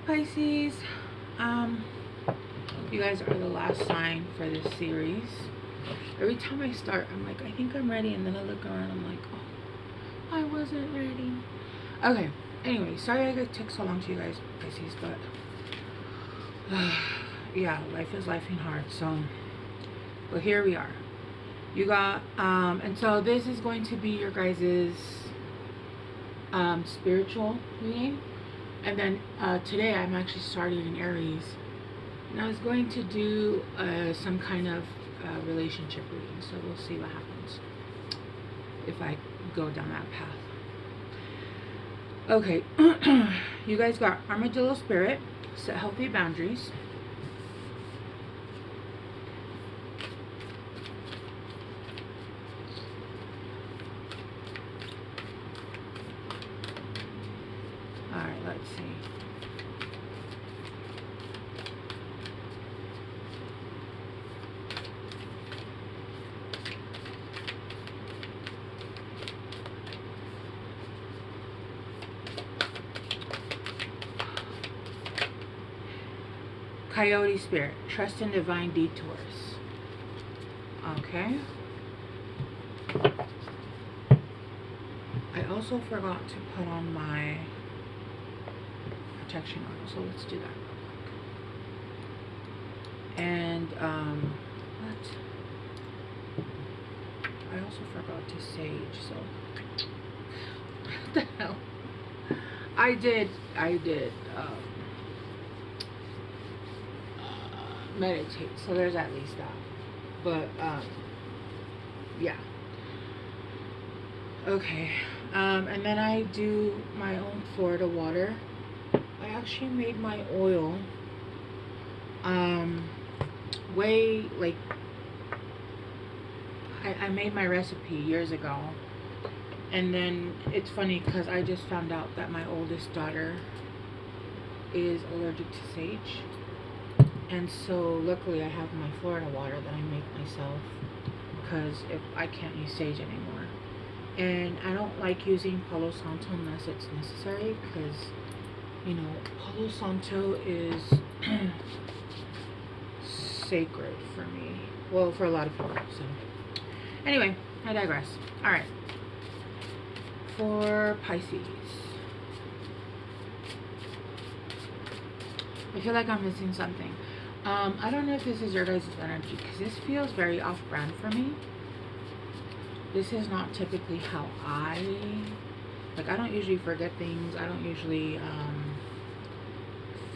Pisces. You guys are the last sign for this series. Every time I start, I'm like, I think I'm ready, and then I look around, I'm like, oh, I wasn't ready. Okay, anyway, sorry it took so long to you guys, Pisces, but yeah, life is lifing hard, so, but here we are. You got, and so this is going to be your guys's spiritual reading. And then today I'm actually starting in Aries, and I was going to do some kind of relationship reading, so we'll see what happens if I go down that path. Okay, you guys got Armadillo Spirit, set healthy boundaries. Alright, let's see. Coyote Spirit, trust in divine detours. Okay. I also forgot to put on my protection oil, so let's do that real quick. And what? I also forgot to sage, so what the hell? I did meditate, so there's at least that. But yeah. Okay. And then I do my own Florida water. I actually made my oil way, like, I made my recipe years ago, and then it's funny because I just found out that my oldest daughter is allergic to sage, and so luckily I have my Florida water that I make myself, because if I can't use sage anymore. And I don't like using Palo Santo unless it's necessary, because, you know, Palo Santo is sacred for me. Well, for a lot of people, so. Anyway, I digress. Alright. For Pisces. I feel like I'm missing something. I don't know if this is your guys' energy, because this feels very off-brand for me. This is not typically how I don't usually forget things. I don't usually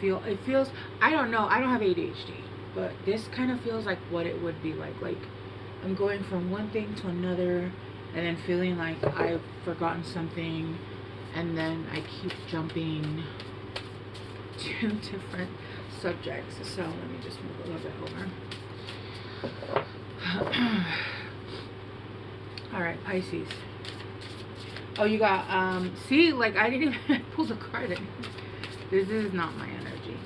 feel, it feels, I don't know, I don't have ADHD, but this kind of feels like what it would be like I'm going from one thing to another, and then feeling like I've forgotten something, and then I keep jumping to different subjects. So let me just move a little bit over. Alright, Pisces. Oh, you got, see, like, I didn't even pull the card in. This is not my energy.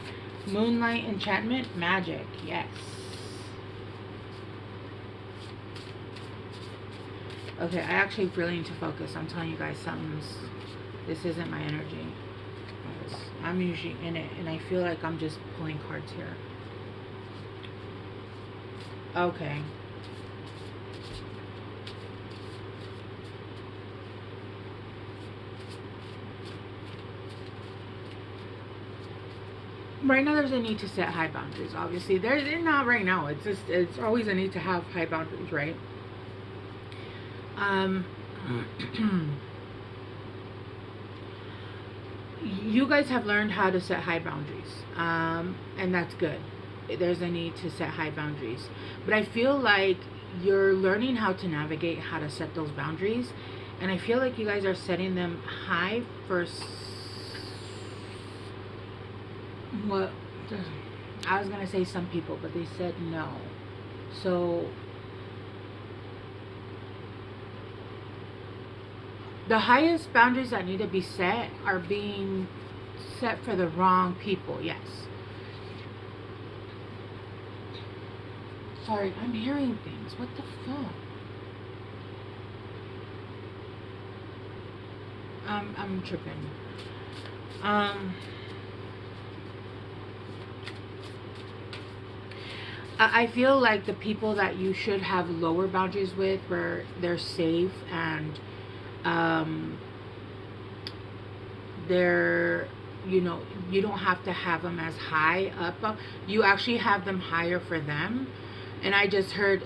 Moonlight, enchantment, magic, yes. Okay, I actually really need to focus. I'm telling you guys, this isn't my energy. I'm usually in it, and I feel like I'm just pulling cards here. Okay. Right now there's a need to set high boundaries, obviously. They're not right now. It's just, it's always a need to have high boundaries, right? You guys have learned how to set high boundaries, and that's good. There's a need to set high boundaries, but I feel like you're learning how to navigate how to set those boundaries, and I feel like you guys are setting them high for what I was gonna say some people, but they said no. So the highest boundaries that need to be set are being set for the wrong people. Yes. Sorry, I'm hearing things. What the fuck? I'm tripping. I feel like the people that you should have lower boundaries with, where they're safe and they're, you know, you don't have to have them as high up. You actually have them higher for them. And I just heard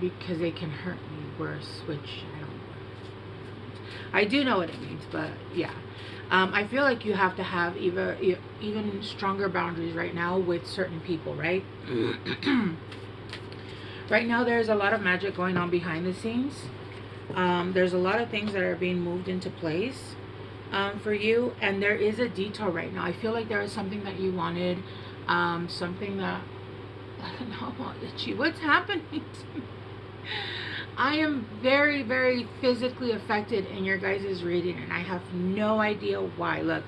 because they can hurt me worse, which I don't know. I do know what it means, but yeah. I feel like you have to have even stronger boundaries right now with certain people, right? Right now there's a lot of magic going on behind the scenes. There's a lot of things that are being moved into place for you, and there is a detour right now. I feel like there is something that you wanted, something that, I don't know, itchy. What's happening to me? I am very, very physically affected in your guys' reading, and I have no idea why. Look,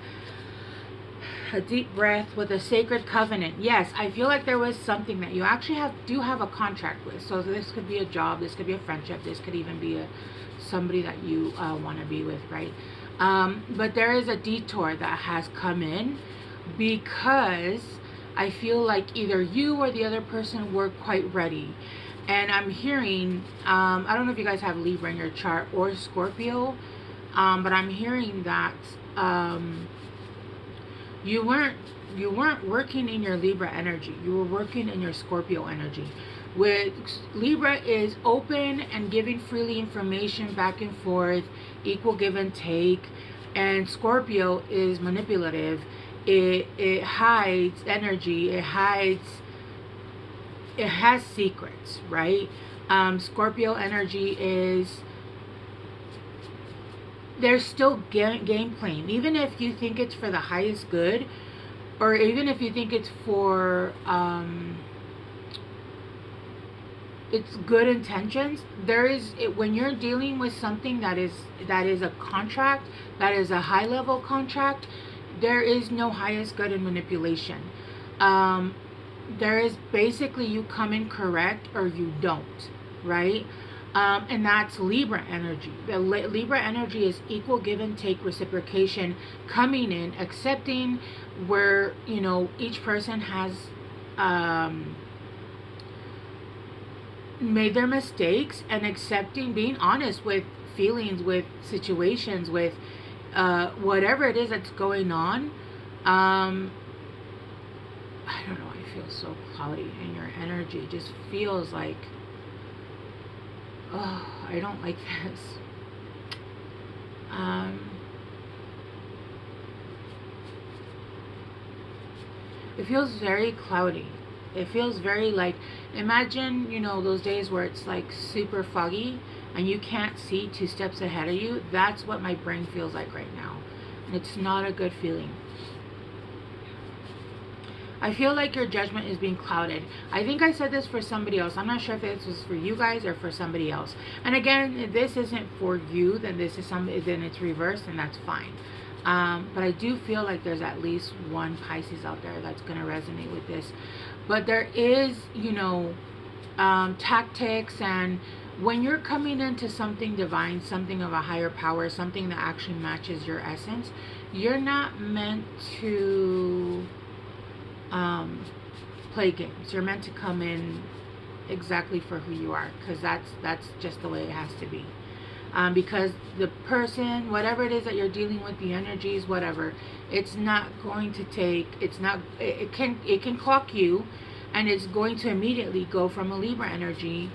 a deep breath with a sacred covenant. Yes, I feel like there was something that you actually do have a contract with. So this could be a job, this could be a friendship, this could even be somebody that you want to be with, right? But there is a detour that has come in because I feel like either you or the other person were quite ready. And I'm hearing, I don't know if you guys have Libra in your chart or Scorpio, but I'm hearing that you weren't working in your Libra energy. You were working in your Scorpio energy. With Libra is open and giving freely information back and forth, equal give and take, and Scorpio is manipulative. It hides energy. It has secrets, right? Scorpio energy is, there's still game playing. Even if you think it's for the highest good, or even if you think it's for it's good intentions, when you're dealing with something that is a contract, that is a high level contract, there is no highest good in manipulation. There is basically, you come in correct or you don't, right? And that's Libra energy. The Libra energy is equal give and take, reciprocation, coming in, accepting where, you know, each person has made their mistakes, and accepting, being honest with feelings, with situations, with whatever it is that's going on. I don't know, I feel so cloudy in your energy. It just feels like, oh, I don't like this. It feels very cloudy. It feels very like, imagine, you know, those days where it's like super foggy and you can't see 2 steps ahead of you. That's what my brain feels like right now. And it's not a good feeling. I feel like your judgment is being clouded. I think I said this for somebody else. I'm not sure if this was for you guys or for somebody else. And again, if this isn't for you, then this is then it's reversed, and that's fine. But I do feel like there's at least one Pisces out there that's going to resonate with this. But there is, you know, tactics, and when you're coming into something divine, something of a higher power, something that actually matches your essence, you're not meant to play games. You're meant to come in exactly for who you are, because that's just the way it has to be. Because the person, whatever it is that you're dealing with, the energies, whatever, it's not going to take, it can clock you, and it's going to immediately go from a Libra energy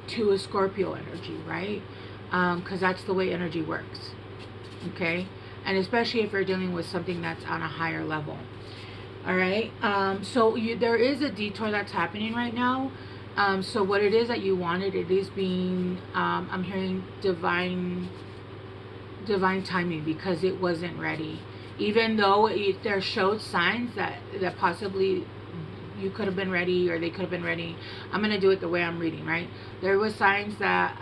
to a Scorpio energy, right? Because that's the way energy works, okay? And especially if you're dealing with something that's on a higher level. All right, so there is a detour that's happening right now. So what it is that you wanted, it is being, I'm hearing divine timing, because it wasn't ready. Even though there showed signs that possibly you could have been ready, or they could have been ready. I'm going to do it the way I'm reading, right? There was signs that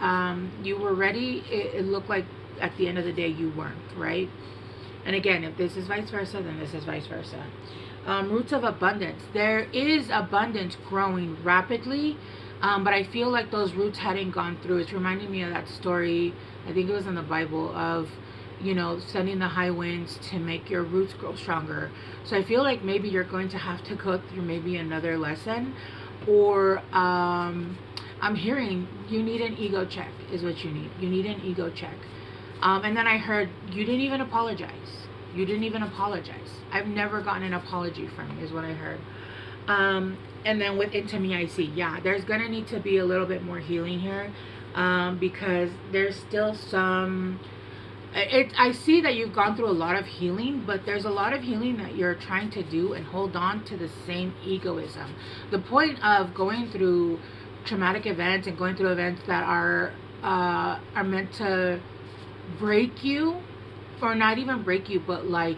you were ready. It looked like at the end of the day you weren't, right? And again, if this is vice versa, then this is vice versa. Roots of abundance. There is abundance growing rapidly, but I feel like those roots hadn't gone through. It's reminding me of that story, I think it was in the Bible, of, you know, sending the high winds to make your roots grow stronger. So I feel like maybe you're going to have to go through maybe another lesson, or I'm hearing you need an ego check is what you need. You need an ego check. And then I heard you didn't even apologize. You didn't even apologize. I've never gotten an apology from you is what I heard. And then with Into Me, I see, yeah, there's going to need to be a little bit more healing here, because there's still some, I see that you've gone through a lot of healing, but there's a lot of healing that you're trying to do and hold on to the same egoism. The point of going through traumatic events and going through events that are meant to break you, or not even break you, but like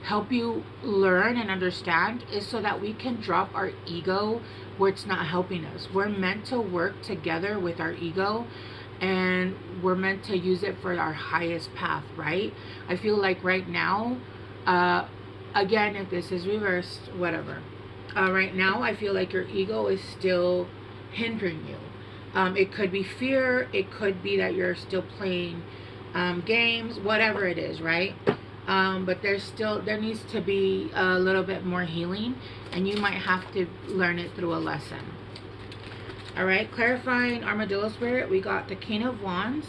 help you learn and understand, is so that we can drop our ego where it's not helping us. We're meant to work together with our ego, and we're meant to use it for our highest path, right? I feel like right now, again, if this is reversed, whatever. Right now, I feel like your ego is still hindering you. It could be fear. It could be that you're still playing games, whatever it is, right? But there needs to be a little bit more healing, and you might have to learn it through a lesson. All right, clarifying Armadillo Spirit, we got the King of Wands.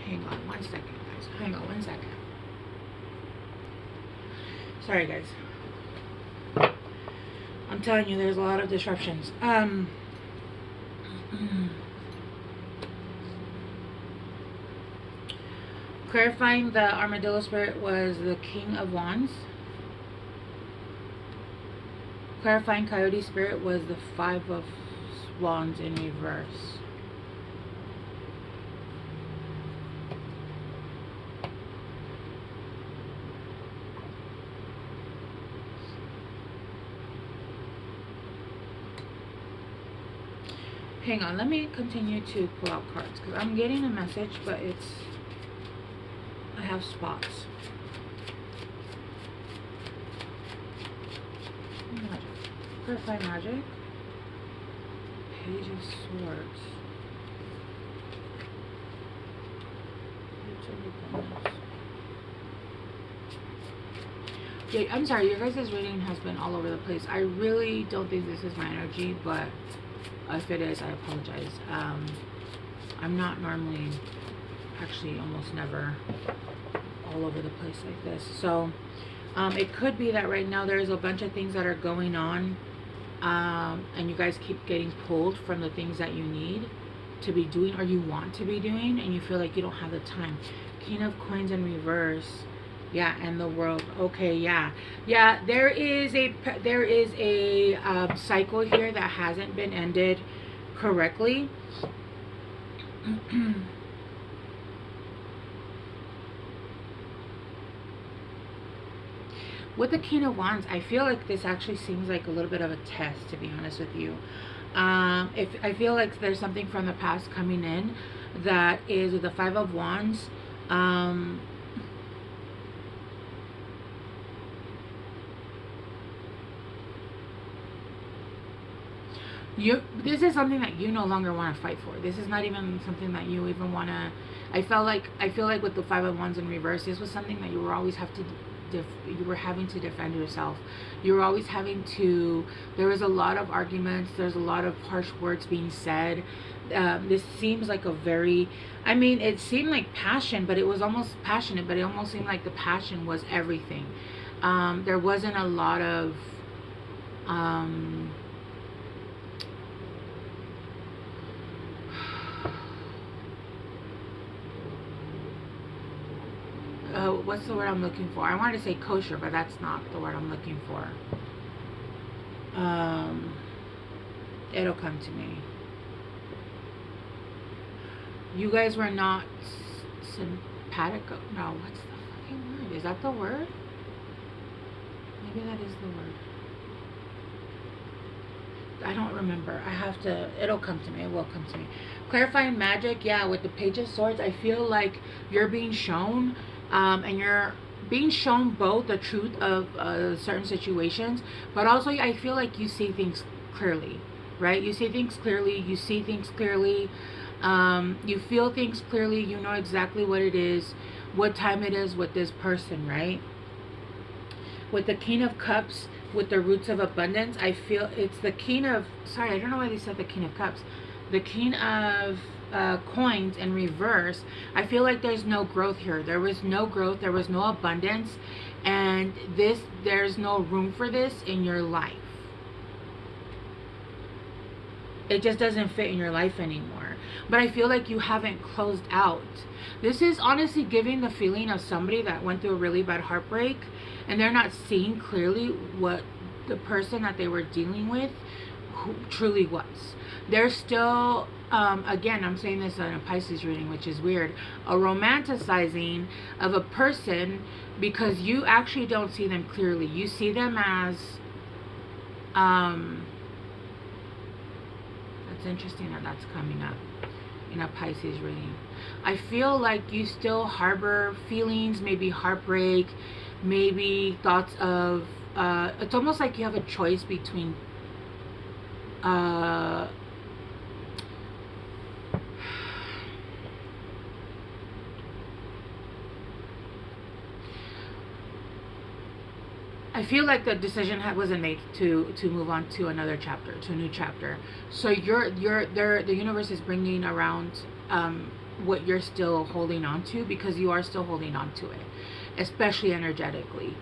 Hang on one second, guys. Hang on one second. Sorry, guys. I'm telling you, there's a lot of disruptions. Clarifying the Armadillo Spirit was the King of Wands. Clarifying Coyote Spirit was the Five of Wands in reverse. Hang on, let me continue to pull out cards, because I'm getting a message, but I have spots. Magic. Clarify Magic. Page of Swords. Yeah, I'm sorry, your guys' reading has been all over the place. I really don't think this is my energy, but if it is, I apologize. I'm not normally, actually almost never, all over the place like this. So it could be that right now there's a bunch of things that are going on, and you guys keep getting pulled from the things that you need to be doing, or you want to be doing, and you feel like you don't have the time. King of Coins in reverse. Yeah, and the World. Okay, yeah, there is a cycle here that hasn't been ended correctly. With the King of Wands, I feel like this actually seems like a little bit of a test, to be honest with you. If I feel like there's something from the past coming in that is with the Five of Wands. This is something that you no longer want to fight for. This is not even something that you even want to. I feel like with the Five of Wands in reverse, this was something that you were always you were having to defend yourself. You were always having to. There was a lot of arguments. There's a lot of harsh words being said. This seems like a very. I mean, it seemed like passion, but it was almost passionate. But it almost seemed like the passion was everything. There wasn't a lot of. What's the word I'm looking for? I wanted to say kosher, but that's not the word I'm looking for. It'll come to me. You guys were not simpatico. No, what's the fucking word? Is that the word? Maybe that is the word. I don't remember. I have to. It'll come to me. It will come to me. Clarifying Magic. Yeah, with the Page of Swords, I feel like you're being shown. And you're being shown both the truth of certain situations, but also I feel like you see things clearly, right? You see things clearly. You see things clearly. You feel things clearly. You know exactly what it is, what time it is with this person, right? With the King of Cups, with the roots of abundance, I feel it's the King of, sorry, I don't know why they said the King of Cups. The King of coins in reverse. I feel like there's no growth here. There was no growth. There was no abundance. And there's no room for this in your life. It just doesn't fit in your life anymore. But I feel like you haven't closed out. This is honestly giving the feeling of somebody that went through a really bad heartbreak and they're not seeing clearly what the person that they were dealing with who truly was. They're still, again, I'm saying this on a Pisces reading, which is weird, a romanticizing of a person because you actually don't see them clearly. You see them as, it's interesting that that's coming up in a Pisces reading. I feel like you still harbor feelings, maybe heartbreak, maybe thoughts of, it's almost like you have a choice between, I feel like the decision wasn't made to move on to another chapter, to a new chapter. So the universe is bringing around what you're still holding on to, because you are still holding on to it, especially energetically.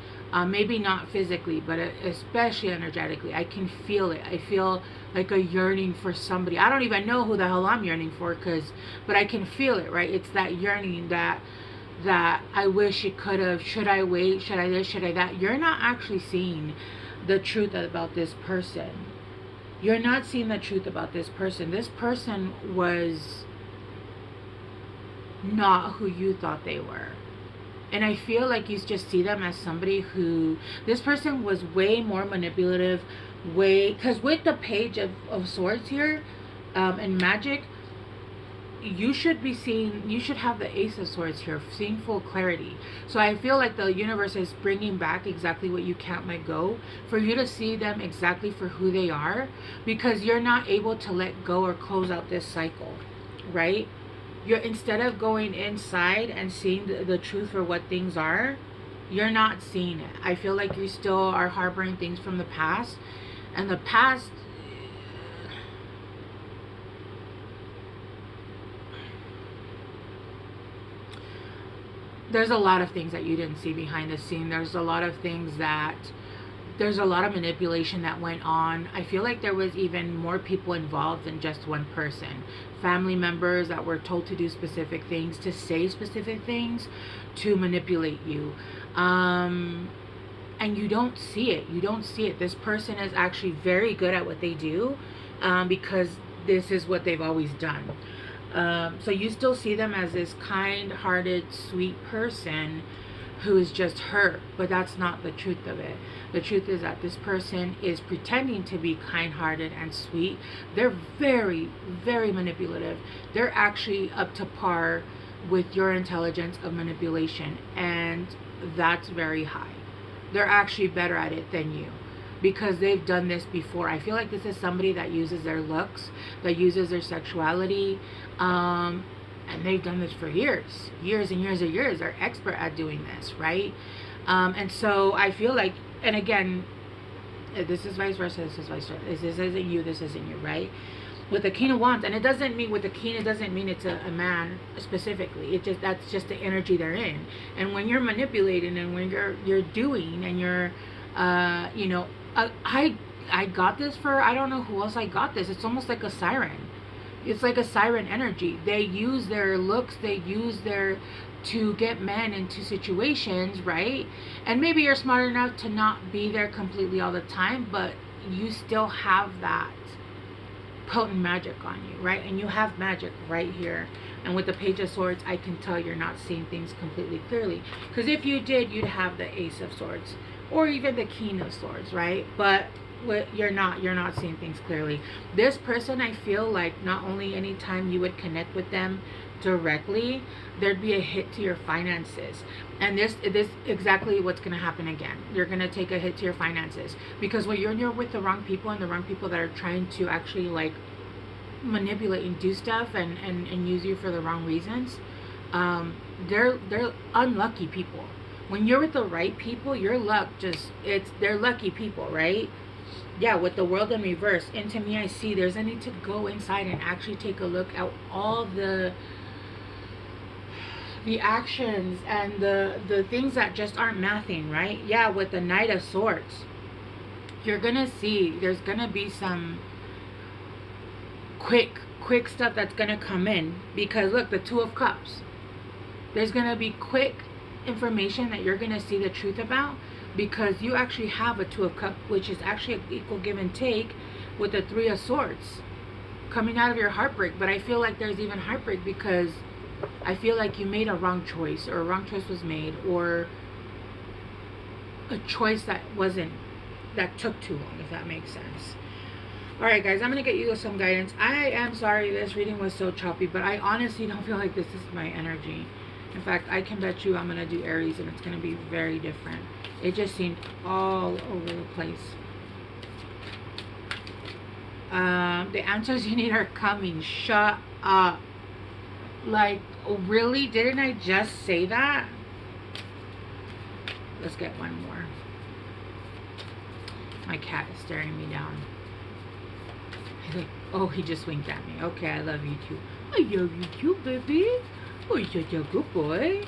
Maybe not physically, but especially energetically. I can feel it. I feel like a yearning for somebody. I don't even know who the hell I'm yearning for, but I can feel it, right? It's that yearning that I wish it could have, should I wait, should I this, should I that. You're not actually seeing the truth about this person. You're not seeing the truth about this person. This person was not who you thought they were. And I feel like you just see them as somebody who, this person was way more manipulative, because with the Page of Swords here, in magic, you should be seeing, you should have the Ace of Swords here, seeing full clarity. So I feel like the universe is bringing back exactly what you can't let go, for you to see them exactly for who they are, because you're not able to let go or close out this cycle, right? You're, instead of going inside and seeing the truth for what things are, you're not seeing it. I feel like you still are harboring things from the past, and the past, there's a lot of things that you didn't see behind the scene. There's a lot of things that, there's a lot of manipulation that went on. I feel like there was even more people involved than just one person. Family members that were told to do specific things, to say specific things, to manipulate you. And you don't see it. You don't see it. This person is actually very good at what they do, because this is what they've always done. So you still see them as this kind-hearted, sweet person who is just hurt, but that's not the truth of it. The truth is that this person is pretending to be kind-hearted and sweet. They're very, very manipulative. They're actually up to par with your intelligence of manipulation, and that's very high. They're actually better at it than you, because they've done this before. I feel like this is somebody that uses their looks, that uses their sexuality, and they've done this for years and years and years. They're expert at doing this, right? And so I feel like, and again, this is vice versa, this is vice versa. This isn't you, this isn't you, right? With the King of Wands, and it doesn't mean, with the King, it doesn't mean it's a man specifically. It just, that's just the energy they're in. And when you're manipulating, and when you're doing, and you're, you know, I got this for, I don't know who else I got this. It's almost like a siren. It's like a siren energy. They use their looks, they use to get men into situations, right? And maybe you're smart enough to not be there completely all the time, but you still have that potent magic on you, right? And you have magic right here. And with the Page of Swords, I can tell you're not seeing things completely clearly, because if you did, you'd have the Ace of Swords, or even the King of Swords, right? But you're not seeing things clearly. This person, I feel like, not only anytime you would connect with them directly, there'd be a hit to your finances. And this exactly what's going to happen again. You're going to take a hit to your finances, because when you're with the wrong people, and the wrong people that are trying to actually like manipulate and do stuff and use you for the wrong reasons, they're unlucky people. When you're with the right people, your luck just, they're lucky people, right? Yeah, with the world in reverse. And to me, I see there's a need to go inside and actually take a look at all the actions and the things that just aren't mathing, right? Yeah, with the Knight of Swords, you're gonna see there's gonna be some quick stuff that's gonna come in, because look, the Two of Cups, there's gonna be quick information that you're gonna see the truth about, because you actually have a Two of Cups, which is actually an equal give and take with the Three of Swords coming out of your heartbreak. But I feel like there's even heartbreak because I feel like you made a wrong choice, or a wrong choice was made, or a choice that took too long, if that makes sense. Alright guys, I'm going to get you some guidance. I am sorry this reading was so choppy, but I honestly don't feel like this is my energy. In fact, I can bet you I'm going to do Aries and it's going to be very different. It just seemed all over the place. The answers you need are coming. Shut up. Like, really? Didn't I just say that? Let's get one more. My cat is staring me down. Oh, he just winked at me. Okay, I love you too. I love you too, baby. Oh, you're such a good boy.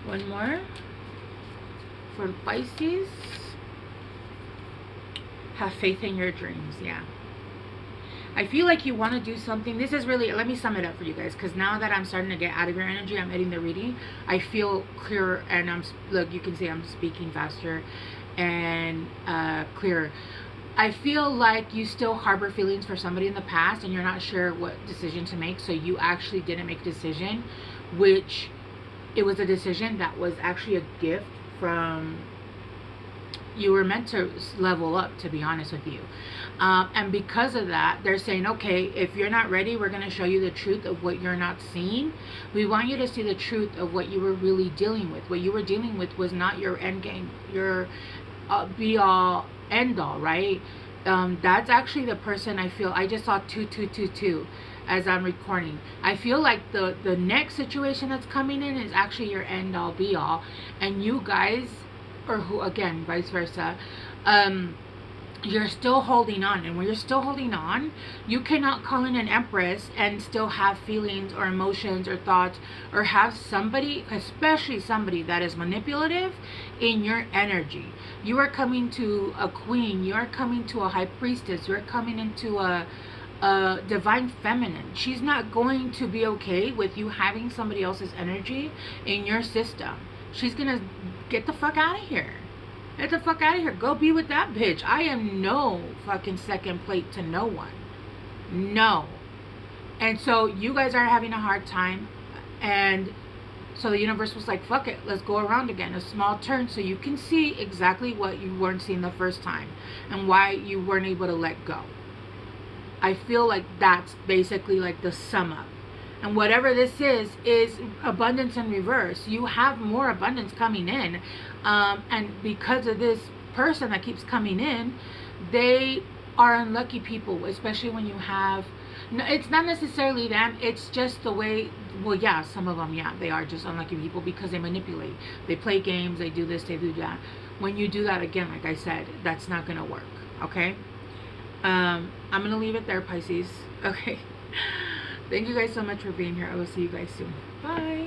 One more. For Pisces. Have faith in your dreams. Yeah. I feel like you want to do something. This is really, let me sum it up for you guys, because now that I'm starting to get out of your energy, I'm ending the reading, I feel clearer, and look, you can see I'm speaking faster and clearer. I feel like you still harbor feelings for somebody in the past and you're not sure what decision to make, so you actually didn't make a decision, which it was a decision that was actually a gift from, you were meant to level up, to be honest with you. And because of that, they're saying, okay, if you're not ready, we're going to show you the truth of what you're not seeing. We want you to see the truth of what you were really dealing with. What you were dealing with was not your end game, your be all end all, right? That's actually the person I feel. I just saw 2222 as I'm recording. I feel like the next situation that's coming in is actually your end all be all, and you guys, or who, again, vice versa, you're still holding on. And when you're still holding on, you cannot call in an empress and still have feelings or emotions or thoughts, or have somebody, especially somebody that is manipulative, in your energy. You are coming to a queen, you are coming to a high priestess, you're coming into a divine feminine. She's not going to be okay with you having somebody else's energy in your system. She's gonna get the fuck out of here. Get the fuck out of here. Go be with that bitch. I am no fucking second plate to no one. No. And so you guys are having a hard time. And so the universe was like, fuck it. Let's go around again. A small turn so you can see exactly what you weren't seeing the first time. And why you weren't able to let go. I feel like that's basically like the sum up. And whatever this is abundance in reverse. You have more abundance coming in. And because of this person that keeps coming in, they are unlucky people, especially when you have, no, it's not necessarily them, it's just the way, well, yeah, some of them, yeah, they are just unlucky people because they manipulate. They play games, they do this, they do that. When you do that, again, like I said, that's not going to work, okay? I'm going to leave it there, Pisces. Okay. Thank you guys so much for being here. I will see you guys soon. Bye.